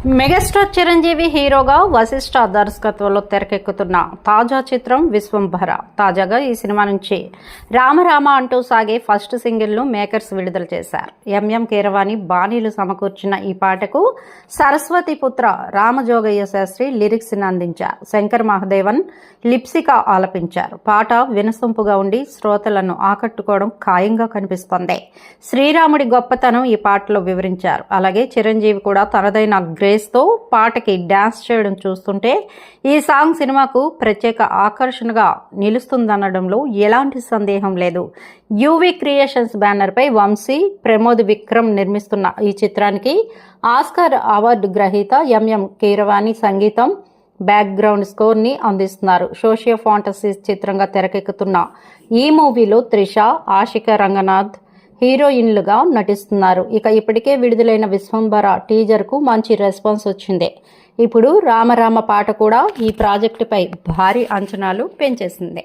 Megastar Chiranjeevi హీరోగా వశిష్ఠ దర్శకత్వంలో తెరకెక్కుతున్న తాజా చిత్రం విశ్వంభర. తాజాగా ఈ సినిమా నుంచి రామరామ అంటూ సాగే ఫస్ట్ సింగిల్ను మేకర్స్ విడుదల చేశారు. ఎంఎం కీరవాణి బాణీలు సమకూర్చిన ఈ పాటకు సరస్వతి పుత్ర రామజోగయ్య శాస్త్రి లిరిక్స్ అందించారు. శంకర్ మహదేవన్ లిప్సిక ఆలపించారు. పాట వినసొంపుగా ఉండి శ్రోతలను ఆకట్టుకోవడం ఖాయంగా కనిపిస్తోంది. శ్రీరాముడి గొప్పతనం ఈ పాటలో వివరించారు. అలాగే చిరంజీవి కూడా తనదైన గ్రేస్తో పాటకి డ్యాన్స్ చేయడం చూస్తుంటే ఈ సాంగ్ సినిమాకు ప్రత్యేక ఆకర్షణగా నిలుస్తుందనడంలో ఎలాంటి సందేహం లేదు. యూవీ క్రియేషన్స్ బ్యానర్పై వంశీ, ప్రమోద్ విక్రమ్ నిర్మిస్తున్న ఈ చిత్రానికి ఆస్కార్ అవార్డు గ్రహీత ఎంఎం కీరవాణి సంగీతం, బ్యాక్గ్రౌండ్ స్కోర్ని అందిస్తున్నారు. సోషియో ఫాంటసీ చిత్రంగా తెరకెక్కుతున్న ఈ మూవీలో త్రిష, ఆషికా రంగనాథ్ హీరోయిన్లుగా నటిస్తున్నారు. ఇక ఇప్పటికే విడుదలైన విశ్వంభర టీజర్కు మంచి రెస్పాన్స్ వచ్చింది. ఇప్పుడు రామరామ పాట కూడా ఈ ప్రాజెక్టుపై భారీ అంచనాలు పెంచేసింది.